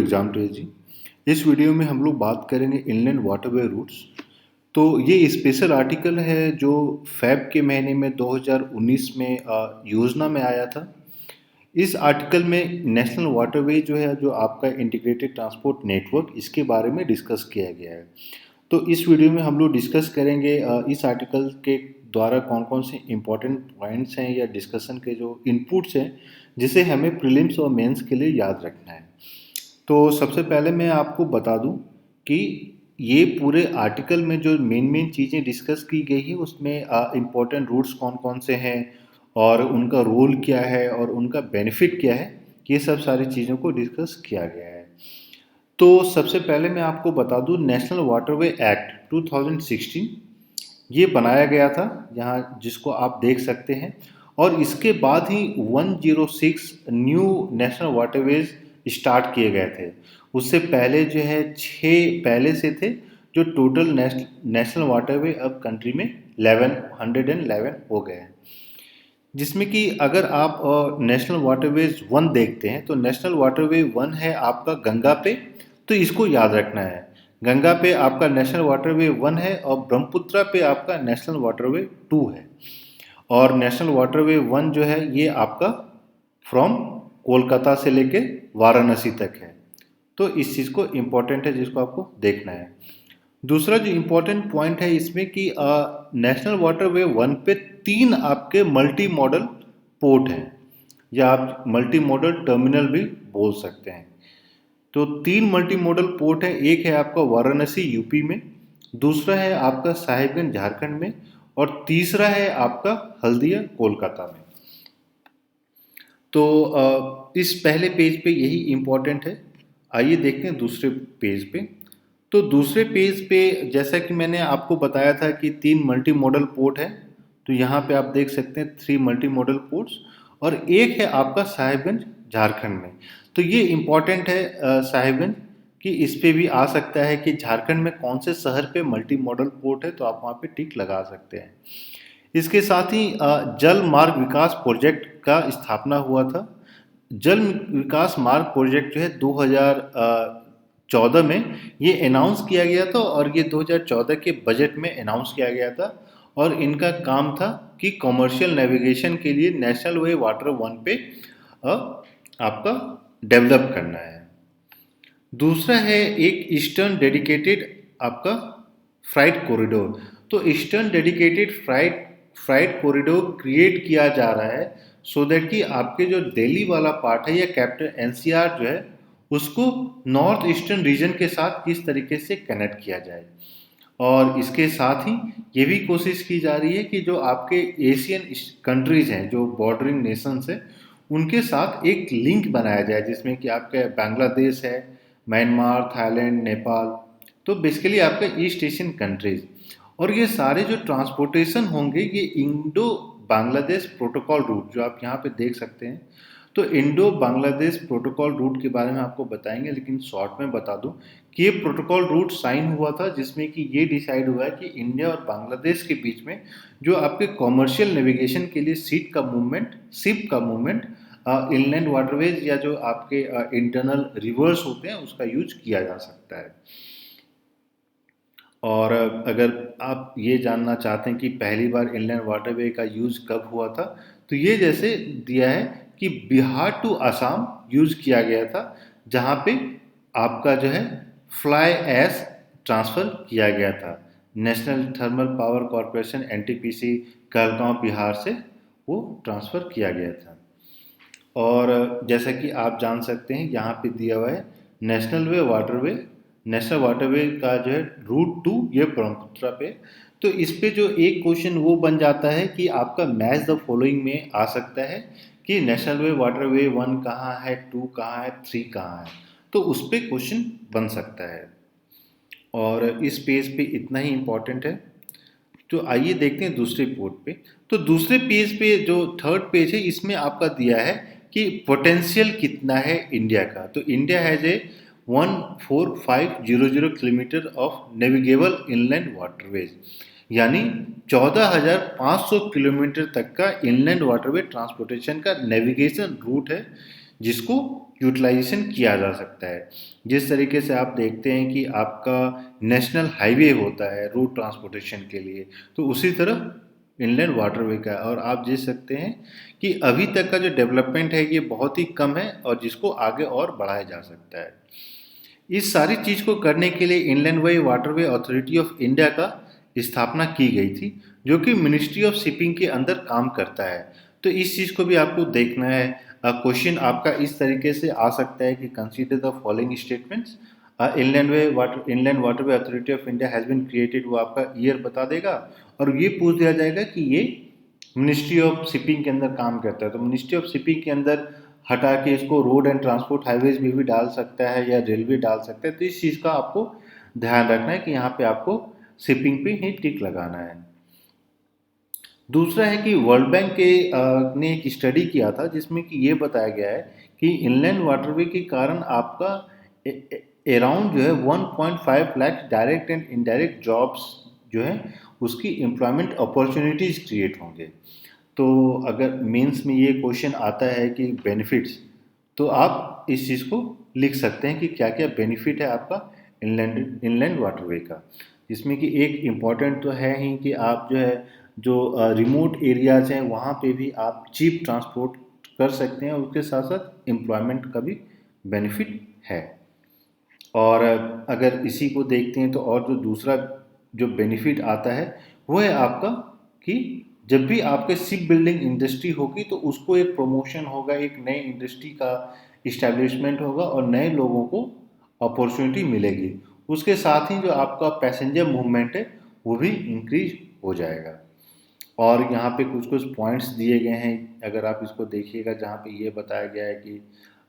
Exam to जी। इस video में हम लोग बात करेंगे इनलैंड वाटरवे रूट्स। तो ये स्पेशल आर्टिकल है जो फेब के महीने में 2019 में योजना में आया था। इस आर्टिकल में नेशनल वाटरवे जो है, जो आपका इंटीग्रेटेड ट्रांसपोर्ट नेटवर्क, इसके बारे में डिस्कस किया गया है। तो इस वीडियो में हम लोग डिस्कस करेंगे इस आर्टिकल के द्वारा कौन कौन से इम्पोर्टेंट पॉइंट्स हैं या डिस्कशन के जो इनपुट्स हैं जिसे हमें प्रीलिम्स और मेंस के लिए याद रखना है। तो सबसे पहले मैं आपको बता दूं कि ये पूरे आर्टिकल में जो मेन मेन चीज़ें डिस्कस की गई है उसमें इम्पोर्टेंट रूट्स कौन कौन से हैं और उनका रोल क्या है और उनका बेनिफिट क्या है, ये सब सारी चीज़ों को डिस्कस किया गया है। तो सबसे पहले मैं आपको बता दूं, नेशनल वाटरवे एक्ट 2016 ये बनाया गया था यहाँ, जिसको आप देख सकते हैं। और इसके बाद ही 106 न्यू नेशनल वाटरवेज स्टार्ट किए गए थे। उससे पहले जो है 6 पहले से थे, जो टोटल नेशनल वाटरवे अब कंट्री में 1111 हो गए हैं। जिसमें कि अगर आप नेशनल वाटरवेज 1 देखते हैं तो नेशनल वाटरवे 1 है आपका गंगा पे। तो इसको याद रखना है, गंगा पे आपका नेशनल वाटरवे 1 है और ब्रह्मपुत्रा पे आपका नेशनल वाटरवे 2 है। और नेशनल वाटरवे 1 जो है ये आपका फ्रॉम कोलकाता से लेके वाराणसी तक है। तो इस चीज़ को इम्पोर्टेंट है जिसको आपको देखना है। दूसरा जो इम्पोर्टेंट पॉइंट है इसमें कि नेशनल वाटरवे 1 पे 3 आपके मल्टी मॉडल पोर्ट हैं, या आप मल्टी मॉडल टर्मिनल भी बोल सकते हैं। तो 3 मल्टी मॉडल पोर्ट है, एक है आपका वाराणसी यूपी में, दूसरा है आपका साहिबगंज झारखंड में, और तीसरा है आपका हल्दिया कोलकाता में। तो इस पहले पेज पे यही इम्पोर्टेंट है। आइए देखते हैं दूसरे पेज पे। तो दूसरे पेज पे जैसा कि मैंने आपको बताया था कि 3 मल्टी मॉडल पोर्ट है। तो यहाँ पे आप देख सकते हैं 3 मल्टी मॉडल पोर्ट्स, और एक है आपका साहिबगंज झारखंड में। तो ये इम्पोर्टेंट है साहिबगंज, कि इस पे भी आ सकता है कि झारखंड में कौन से शहर पे मल्टी मॉडल पोर्ट है, तो आप वहाँ पे टिक लगा सकते हैं। इसके साथ ही जल मार्ग विकास प्रोजेक्ट का स्थापना हुआ था। जल विकास मार्ग प्रोजेक्ट जो है 2014 में ये अनाउंस किया गया था, और ये 2014 के बजट में अनाउंस किया गया था। और इनका काम था कि कमर्शियल नेविगेशन के लिए नेशनल वे वाटर 1 पे आपका डेवलप करना है। दूसरा है एक ईस्टर्न डेडिकेटेड आपका फ्राइट कॉरिडोर। तो eastern dedicated freight corridor create किया जा रहा है, सो दैट कि आपके जो दिल्ली वाला पार्ट है या कैपिटल एनसीआर जो है उसको नॉर्थ ईस्टर्न रीजन के साथ किस तरीके से कनेक्ट किया जाए। और इसके साथ ही ये भी कोशिश की जा रही है कि जो आपके एशियन कंट्रीज हैं, जो बॉर्डरिंग नेशंस हैं, उनके साथ एक लिंक बनाया जाए, जिसमें कि आपके बांग्लादेश है, म्यांमार, थाईलैंड, नेपाल। तो बेसिकली आपका ईस्ट एशियन कंट्रीज। और ये सारे जो ट्रांसपोर्टेशन होंगे ये इंडो बांग्लादेश प्रोटोकॉल रूट, जो आप यहाँ पे देख सकते हैं। तो इंडो बांग्लादेश प्रोटोकॉल रूट के बारे में आपको बताएंगे, लेकिन शॉर्ट में बता दूं कि ये प्रोटोकॉल रूट साइन हुआ था, जिसमें कि ये डिसाइड हुआ है कि इंडिया और बांग्लादेश के बीच में जो आपके कॉमर्शियल नेविगेशन के लिए शिप का मूवमेंट इनलैंड वाटरवेज या जो आपके इंटरनल रिवर्स होते हैं उसका यूज किया जा सकता है। और अगर आप ये जानना चाहते हैं कि पहली बार इनलैंड वाटरवे का यूज कब हुआ था, तो ये जैसे दिया है कि बिहार टू असम यूज किया गया था, जहाँ पे आपका जो है फ्लाई ऐश ट्रांसफ़र किया गया था। National thermal power corporation NTPC Kahalgaon Bihar से वो ट्रांसफ़र किया गया था। और जैसा कि आप जान सकते हैं यहाँ पे दिया हुआ है नेशनल वाटरवे का जो है रूट 2 ये ब्रह्मपुत्रा पे। तो इस पे जो एक क्वेश्चन वो बन जाता है कि आपका मैच द फॉलोइंग में आ सकता है कि नेशनल वे वाटरवे 1 कहाँ है, 2 कहाँ है, 3 कहाँ है। तो उस पे क्वेश्चन बन सकता है। और इस पेज पे इतना ही इम्पोर्टेंट है। तो आइए देखते हैं दूसरे पोर्ट पे। तो दूसरे पेज पे जो थर्ड पेज है इसमें आपका दिया है कि पोटेंशियल कितना है इंडिया का। तो India has a 14500 kilometre of navigable inland waterways, यानी 14,500 किलोमीटर तक का इनलैंड वाटरवे ट्रांसपोर्टेशन का नेविगेशन रूट है, जिसको यूटिलाइजेशन किया जा सकता है। जिस तरीके से आप देखते हैं कि आपका नेशनल हाईवे होता है रोड ट्रांसपोर्टेशन के लिए, तो उसी तरह इनलैंड वाटरवे का है। और आप देख सकते हैं कि अभी तक का जो डेवलपमेंट है ये बहुत ही कम है और जिसको आगे और बढ़ाया जा सकता है। इस सारी चीज़ को करने के लिए inland waterway authority of India का स्थापना की गई थी, जो कि मिनिस्ट्री ऑफ शिपिंग के अंदर काम करता है। तो इस चीज़ को भी आपको देखना है। क्वेश्चन आपका इस तरीके से आ सकता है कि consider the following statements. Inland waterway authority of India has been created, वो आपका ईयर बता देगा और ये पूछ दिया जाएगा कि ये मिनिस्ट्री ऑफ शिपिंग के अंदर काम करता है। तो मिनिस्ट्री ऑफ शिपिंग के अंदर हटा के इसको रोड एंड ट्रांसपोर्ट हाईवेज में भी डाल सकता है या रेलवे डाल सकता है। तो इस चीज़ का आपको ध्यान रखना है कि यहाँ पे आपको शिपिंग पे ही टिक लगाना है। दूसरा है कि वर्ल्ड बैंक के ने एक स्टडी किया था जिसमें कि ये बताया गया है कि इनलैंड वाटरवे के कारण आपका अराउंड जो है 1.5 lakh direct and indirect jobs जो है उसकी एम्प्लॉयमेंट अपॉर्चुनिटीज़ क्रिएट होंगे। तो अगर मेंस में ये क्वेश्चन आता है कि बेनिफिट्स, तो आप इस चीज़ को लिख सकते हैं कि क्या क्या बेनिफिट है आपका इनलैंड वाटरवे का। जिसमें कि एक इम्पॉर्टेंट तो है ही कि आप जो है जो रिमोट एरियाज हैं वहाँ पे भी आप चीप ट्रांसपोर्ट कर सकते हैं और उसके साथ साथ एम्प्लॉयमेंट का भी बेनिफिट है। और अगर इसी को देखते हैं तो और जो दूसरा जो बेनिफिट आता है वो है आपका कि जब भी आपके शिप बिल्डिंग इंडस्ट्री होगी तो उसको एक प्रमोशन होगा, एक नई इंडस्ट्री का इस्टेब्लिशमेंट होगा और नए लोगों को अपॉर्चुनिटी मिलेगी। उसके साथ ही जो आपका पैसेंजर मूवमेंट है वो भी इंक्रीज हो जाएगा। और यहाँ पे कुछ कुछ पॉइंट्स दिए गए हैं, अगर आप इसको देखिएगा जहाँ पे ये बताया गया है कि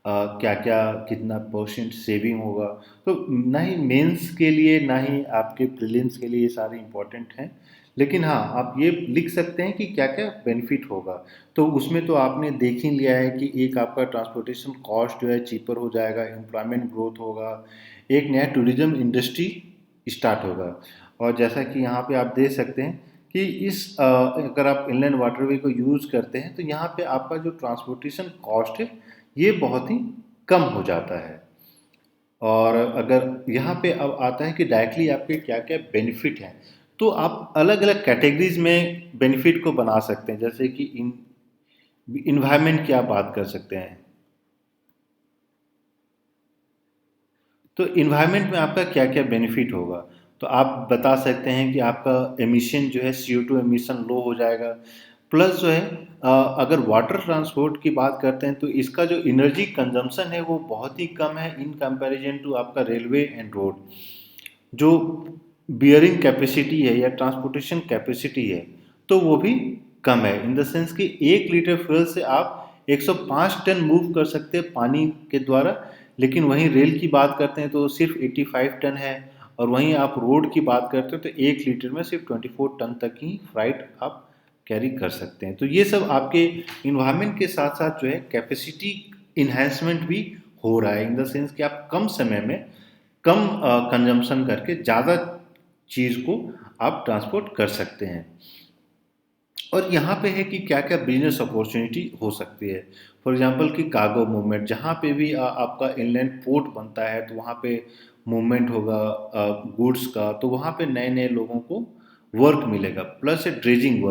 क्या क्या कितना परसेंट सेविंग होगा। तो ना ही मेंस के लिए ना ही आपके प्रीलिम्स के लिए ये सारे इंपॉर्टेंट हैं, लेकिन हाँ आप ये लिख सकते हैं कि क्या क्या बेनिफिट होगा। तो उसमें तो आपने देख ही लिया है कि एक आपका ट्रांसपोर्टेशन कॉस्ट जो है चीपर हो जाएगा, एम्प्लॉयमेंट ग्रोथ होगा, एक नया टूरिज्म इंडस्ट्री स्टार्ट होगा। और जैसा कि यहाँ पे आप देख सकते हैं कि अगर आप इनलैंड वाटरवे को यूज़ करते हैं तो यहाँ पे आपका जो ट्रांसपोर्टेशन कॉस्ट है ये बहुत ही कम हो जाता है। और अगर यहाँ पे अब आता है कि डायरेक्टली आपके क्या क्या बेनिफिट हैं, तो आप अलग अलग कैटेगरीज में बेनिफिट को बना सकते हैं। जैसे कि इन्वायरमेंट की आप बात कर सकते हैं, तो इन्वायरमेंट में आपका क्या क्या बेनिफिट होगा। तो आप बता सकते हैं कि आपका एमिशन जो है CO2 एमिशन लो हो जाएगा। प्लस जो है अगर वाटर ट्रांसपोर्ट की बात करते हैं तो इसका जो एनर्जी कंजम्पशन है वो बहुत ही कम है इन कंपैरिजन टू आपका रेलवे एंड रोड। जो बियरिंग कैपेसिटी है या ट्रांसपोर्टेशन कैपेसिटी है तो वो भी कम है, इन द सेंस कि 1 लीटर फ्यूल से आप 105 टन मूव कर सकते हैं पानी के द्वारा। लेकिन वहीं रेल की बात करते हैं तो सिर्फ 85 टन है। और वहीं आप रोड की बात करते हैं तो 1 लीटर में सिर्फ 24 टन तक ही फ्राइट आप कैरी कर सकते हैं। तो ये सब आपके इन्वायरमेंट के साथ साथ जो है कैपेसिटी इन्हेंसमेंट भी हो रहा है, इन द सेंस कि आप कम समय में कम कंजम्पशन करके ज़्यादा चीज़ को आप ट्रांसपोर्ट कर सकते हैं। और यहाँ पे है कि क्या क्या बिजनेस अपॉर्चुनिटी हो सकती है। फॉर एग्जांपल कि कार्गो मूवमेंट, जहाँ पे भी आपका इनलैंड पोर्ट बनता है तो वहाँ पे मूवमेंट होगा गुड्स का, तो वहाँ पे नए नए लोगों को वर्क मिलेगा। प्लस ड्रेजिंग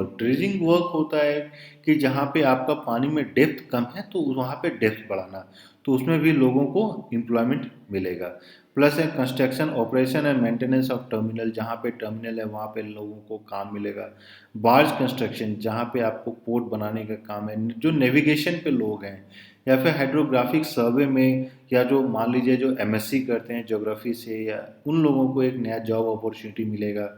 वर्क होता है कि जहाँ पे आपका पानी में डेप्थ कम है तो वहाँ पे डेप्थ बढ़ाना, तो उसमें भी लोगों को एम्प्लॉयमेंट मिलेगा। प्लस है construction operation and maintenance of terminal, जहाँ पे टर्मिनल है वहाँ पे लोगों को काम मिलेगा। बार्ज कंस्ट्रक्शन, जहाँ पे आपको पोर्ट बनाने का काम है, जो नेविगेशन पे लोग हैं, या फिर हाइड्रोग्राफिक सर्वे में, या जो मान लीजिए जो MSc करते हैं ज्योग्राफी से, या उन लोगों को एक नया जॉब अपॉर्चुनिटी मिलेगा।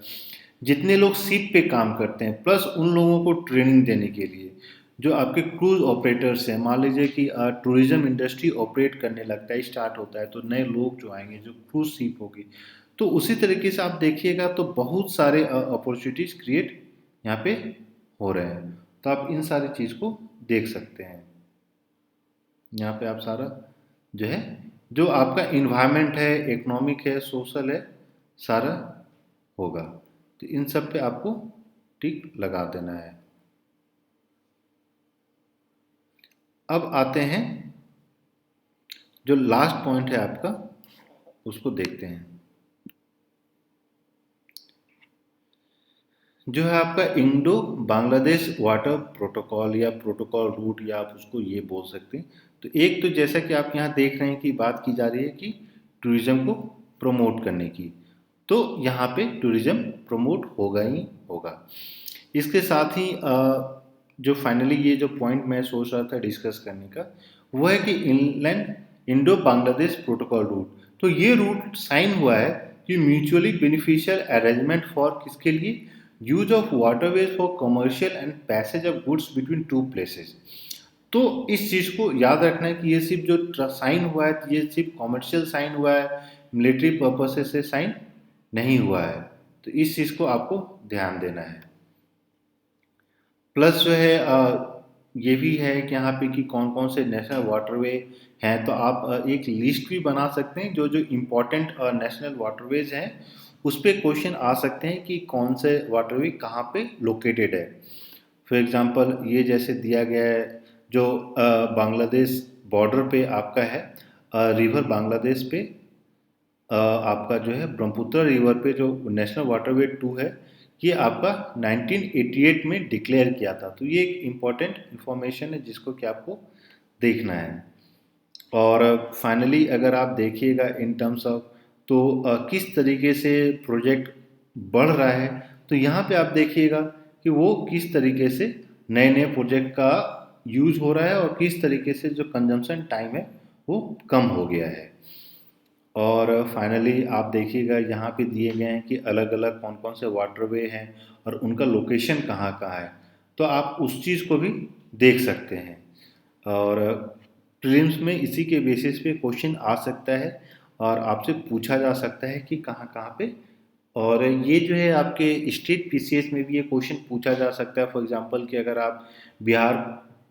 जितने लोग शिप पे काम करते हैं प्लस उन लोगों को ट्रेनिंग देने के लिए जो आपके क्रूज ऑपरेटर्स हैं, मान लीजिए कि टूरिज्म इंडस्ट्री ऑपरेट करने लगता है, स्टार्ट होता है, तो नए लोग जो आएंगे जो क्रूज शिप होगी, तो उसी तरीके से आप देखिएगा तो बहुत सारे अपॉर्चुनिटीज़ क्रिएट यहाँ पे हो रहे हैं। तो आप इन सारी चीज़ को देख सकते हैं। यहाँ पे आप सारा जो है जो आपका इन्वायरमेंट है, इकोनॉमिक है, सोशल है, सारा होगा। तो इन सब पे आपको टिक लगा देना है। अब आते हैं जो लास्ट पॉइंट है आपका उसको देखते हैं। जो है आपका इंडो बांग्लादेश वाटर प्रोटोकॉल या प्रोटोकॉल रूट, या आप उसको ये बोल सकते हैं। तो एक तो जैसा कि आप यहाँ देख रहे हैं कि बात की जा रही है कि टूरिज्म को प्रमोट करने की, तो यहाँ पे टूरिज्म प्रमोट होगा ही होगा। इसके साथ ही जो फाइनली ये जो पॉइंट मैं सोच रहा था डिस्कस करने का, वो है कि inland Indo Bangladesh protocol root. तो ये रूट साइन हुआ है कि म्यूचुअली बेनिफिशियल अरेंजमेंट फॉर किसके लिए, use of waterways for commercial and passage of goods between two places. तो इस चीज़ को याद रखना है कि ये सिर्फ जो साइन हुआ है ये सिर्फ कॉमर्शियल साइन हुआ है, मिलिट्री पर्पसेस से साइन नहीं हुआ है। तो इस चीज़ को आपको ध्यान देना है। प्लस जो है ये भी है कि यहाँ पे कि कौन कौन से नेशनल वाटरवे हैं, तो आप एक लिस्ट भी बना सकते हैं जो जो इम्पोर्टेंट नेशनल वाटरवेज हैं उस पर क्वेश्चन आ सकते हैं कि कौन से वाटरवे कहाँ पे लोकेटेड है। फॉर एग्जांपल ये जैसे दिया गया है जो बांग्लादेश बॉर्डर पे आपका है, रिवर बांग्लादेश पे आपका जो है ब्रह्मपुत्र रिवर पे जो नेशनल वाटरवे 2 है, ये आपका 1988 में डिक्लेयर किया था। तो ये एक इम्पॉर्टेंट इंफॉर्मेशन है जिसको कि आपको देखना है। और फाइनली अगर आप देखिएगा इन टर्म्स ऑफ, तो किस तरीके से प्रोजेक्ट बढ़ रहा है, तो यहाँ पे आप देखिएगा कि वो किस तरीके से नए नए प्रोजेक्ट का यूज हो रहा है और किस तरीके से जो कंजम्पशन टाइम है वो कम हो गया है। और फाइनली आप देखिएगा यहाँ पे दिए गए हैं कि अलग अलग कौन कौन से वाटरवे हैं और उनका लोकेशन कहाँ कहाँ है, तो आप उस चीज़ को भी देख सकते हैं। और प्रीलिम्स में इसी के बेसिस पे क्वेश्चन आ सकता है और आपसे पूछा जा सकता है कि कहाँ कहाँ पे। और ये जो है आपके स्टेट पीसीएस में भी ये क्वेश्चन पूछा जा सकता है। फॉर एग्जांपल कि अगर आप बिहार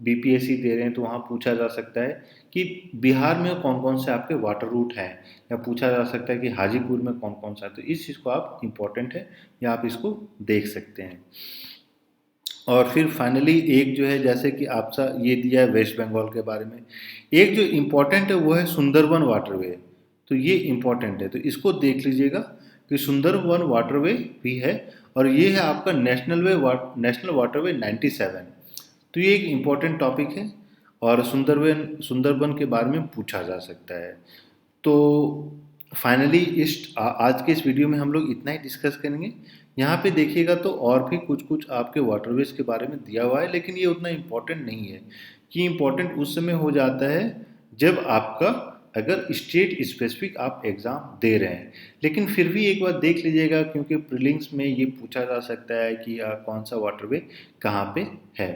बीपीएससी दे रहे हैं तो वहाँ पूछा जा सकता है कि बिहार में कौन कौन से आपके वाटर रूट हैं, या पूछा जा सकता है कि हाजीपुर में कौन कौन सा है। तो इस चीज़ को आप इम्पोर्टेंट है या आप इसको देख सकते हैं। और फिर फाइनली एक जो है जैसे कि आपका ये दिया है वेस्ट बंगाल के बारे में, एक जो इम्पोर्टेंट है वो है सुंदरबन वाटरवे। तो ये इम्पोर्टेंट है, तो इसको देख लीजिएगा कि सुंदरबन वाटरवे भी है और ये है आपका नेशनल वाटरवे 97। तो ये एक इम्पोर्टेंट टॉपिक है और सुंदरबन के बारे में पूछा जा सकता है। तो फाइनली आज के इस वीडियो में हम लोग इतना ही डिस्कस करेंगे। यहाँ पे देखिएगा तो और भी कुछ कुछ आपके वाटरवेज के बारे में दिया हुआ है, लेकिन ये उतना इम्पोर्टेंट नहीं है। कि इम्पोर्टेंट उस समय हो जाता है जब आपका अगर स्टेट स्पेसिफिक आप एग्ज़ाम दे रहे हैं। लेकिन फिर भी एक बार देख लीजिएगा क्योंकि प्रीलिम्स में ये पूछा जा सकता है कि कौन सा वाटरवे कहाँ पे है,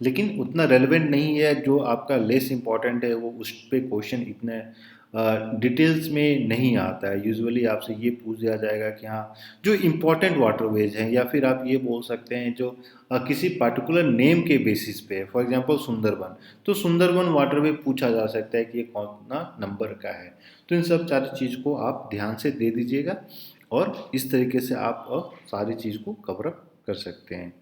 लेकिन उतना रेलेवेंट नहीं है। जो आपका लेस इम्पॉर्टेंट है वो उस पर क्वेश्चन इतने डिटेल्स में नहीं आता है। यूजुअली आपसे ये पूछ दिया जाएगा कि हाँ जो इम्पोर्टेंट वाटरवेज हैं, या फिर आप ये बोल सकते हैं जो किसी पर्टिकुलर नेम के बेसिस पे, फॉर एग्जांपल सुंदरबन, तो सुंदरबन वाटरवे पूछा जा सकता है कि ये कौन ना नंबर का है। तो इन सब सारी चीज़ को आप ध्यान से दे दीजिएगा और इस तरीके से आप सारी चीज़ को कवर अप कर सकते हैं।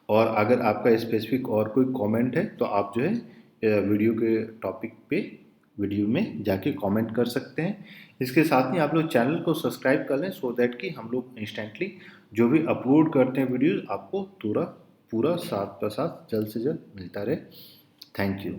और अगर आपका स्पेसिफिक और कोई कमेंट है तो आप जो है वीडियो के टॉपिक पे वीडियो में जाके कमेंट कर सकते हैं। इसके साथ ही आप लोग चैनल को सब्सक्राइब कर लें सो दैट कि हम लोग इंस्टेंटली जो भी अपलोड करते हैं वीडियोस आपको पूरा पूरा साथ पर साथ जल्द से जल्द मिलता रहे। Thank you.